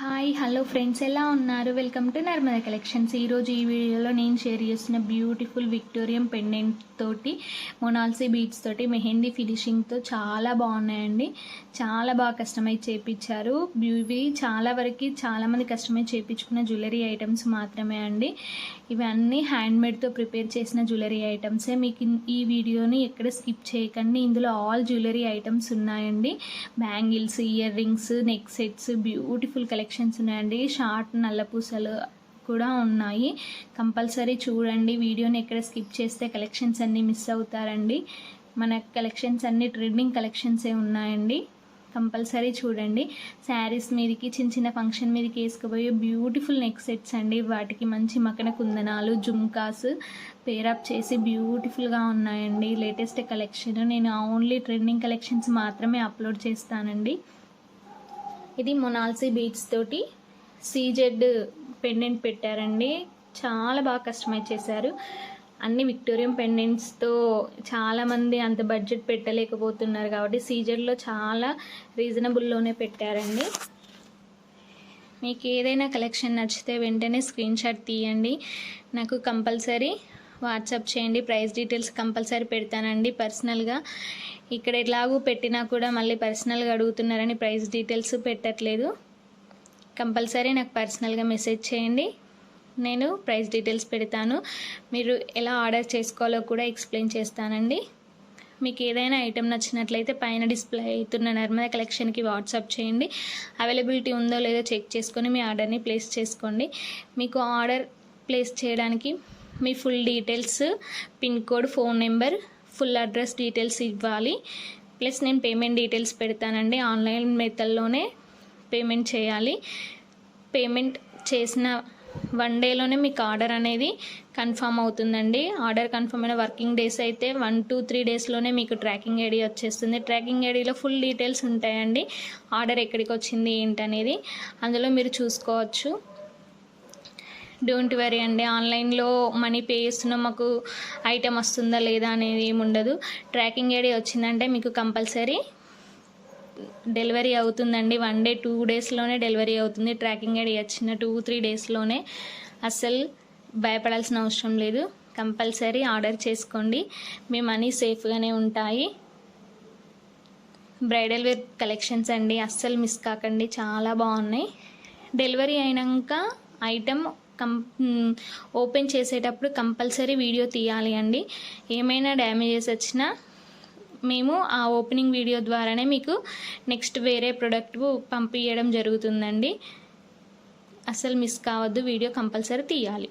Hi hello friends, ఎలా ఉన్నారు? Welcome to Narmada collections. ఈరోజు ఈ వీడియోలో నేను షేర్ చేస్తున్న బ్యూటిఫుల్ విక్టోరియం పెండెంట్ తోటి మొనాల్సీ బీడ్స్ తోటి మెహందీ ఫినిషింగ్తో చాలా బాగున్నాయండి. చాలా బాగా కస్టమైజ్ చేయించారు. ఇవి చాలా వరకు చాలామంది కస్టమైజ్ చేయించుకున్న జ్యువెలరీ ఐటమ్స్ మాత్రమే అండి. ఇవన్నీ హ్యాండ్మేడ్తో ప్రిపేర్ చేసిన జ్యువెలరీ ఐటమ్సే. మీకు ఈ వీడియోని ఎక్కడ స్కిప్ చేయకండి. ఇందులో ఆల్ జ్యువెలరీ ఐటమ్స్ ఉన్నాయండి. Bangles, ear rings, neck sets, beautiful collections ఉన్నాయండి. షార్ట్ నల్లపూసలు కూడా ఉన్నాయి. కంపల్సరీ చూడండి. వీడియోని ఎక్కడ స్కిప్ చేస్తే కలెక్షన్స్ అన్నీ మిస్ అవుతారండి. మన కలెక్షన్స్ అన్నీ ట్రెండింగ్ కలెక్షన్సే ఉన్నాయండి. కంపల్సరీ చూడండి. శారీస్ మీదకి చిన్న చిన్న ఫంక్షన్ మీదకి వేసుకుపోయే బ్యూటిఫుల్ నెక్ సెట్స్ అండి. వాటికి మంచి మకన కుందనాలు, జుమ్కాస్ పేరప్ చేసి బ్యూటిఫుల్గా ఉన్నాయండి. Latest collection. నేను ఓన్లీ ట్రెండింగ్ కలెక్షన్స్ మాత్రమే అప్లోడ్ చేస్తానండి. ఇది మొనాల్సీ బీడ్స్ తోటి సీజెడ్ పెండెంట్ పెట్టారండి. చాలా బాగా కస్టమైజ్ చేశారు. అన్ని విక్టోరియం పెండెంట్స్తో చాలామంది అంత బడ్జెట్ పెట్టలేకపోతున్నారు కాబట్టి సీజెడ్లో చాలా రీజనబుల్లోనే పెట్టారండి. మీకు ఏదైనా కలెక్షన్ నచ్చితే వెంటనే స్క్రీన్ షాట్ తీయండి. నాకు కంపల్సరీ వాట్సాప్ చేయండి. ప్రైస్ డీటెయిల్స్ కంపల్సరీ పెడతానండి పర్సనల్గా. ఇక్కడ ఎలాగూ పెట్టినా కూడా మళ్ళీ పర్సనల్గా అడుగుతున్నారని ప్రైస్ డీటెయిల్స్ పెట్టట్లేదు. కంపల్సరీ నాకు పర్సనల్గా మెసేజ్ చేయండి. నేను ప్రైస్ డీటెయిల్స్ పెడతాను. మీరు ఎలా ఆర్డర్ చేసుకోవాలో కూడా ఎక్స్ప్లెయిన్ చేస్తానండి. మీకు ఏదైనా ఐటెం నచ్చినట్లయితే పైన డిస్ప్లే అవుతున్న నర్మదా కలెక్షన్కి వాట్సాప్ చేయండి. అవైలబిలిటీ ఉందో లేదో చెక్ చేసుకొని మీ ఆర్డర్ని ప్లేస్ చేసుకోండి. మీకు ఆర్డర్ ప్లేస్ చేయడానికి మీ full details, pin code, phone number, full address details ఇవ్వాలి. ప్లస్ నేను పేమెంట్ డీటెయిల్స్ పెడతానండి. ఆన్లైన్ మెథడ్లోనే పేమెంట్ చేయాలి. పేమెంట్ చేసిన 1 డేలోనే మీకు ఆర్డర్ అనేది కన్ఫర్మ్ అవుతుందండి. ఆర్డర్ కన్ఫర్మ్ అయిన వర్కింగ్ డేస్ అయితే 1 to 3 డేస్లోనే మీకు ట్రాకింగ్ ఐడి వచ్చేస్తుంది. ట్రాకింగ్ ఐడిలో ఫుల్ డీటెయిల్స్ ఉంటాయండి. ఆర్డర్ ఎక్కడికి వచ్చింది ఏంటనేది అందులో మీరు చూసుకోవచ్చు. డోంట్ వరీ అండి. ఆన్లైన్లో మనీ పే చేస్తున్నాం, మాకు ఐటెం వస్తుందా లేదా అనేది ఏమి ఉండదు. ట్రాకింగ్ ఐడి వచ్చిందంటే మీకు కంపల్సరీ డెలివరీ అవుతుందండి. 1 day 2 డేస్లోనే డెలివరీ అవుతుంది. ట్రాకింగ్ ఐడి వచ్చిన 2-3 డేస్లోనే. అస్సలు భయపడాల్సిన అవసరం లేదు. కంపల్సరీ ఆర్డర్ చేసుకోండి. మీ మనీ సేఫ్గానే ఉంటాయి. బ్రైడల్ వేర్ కలెక్షన్స్ అండి, అస్సలు మిస్ కాకండి. చాలా బాగున్నాయి. డెలివరీ అయినాక ఐటెం ఓపెన్ చేసేటప్పుడు కంపల్సరీ వీడియో తీయాలి అండి. ఏమైనా డ్యామేజెస్ వచ్చినా మేము ఆ ఓపెనింగ్ వీడియో ద్వారానే మీకు నెక్స్ట్ వేరే ప్రోడక్ట్ పంపించడం జరుగుతుందండి. అస్సలు మిస్ కావద్దు. వీడియో కంపల్సరీ తీయాలి.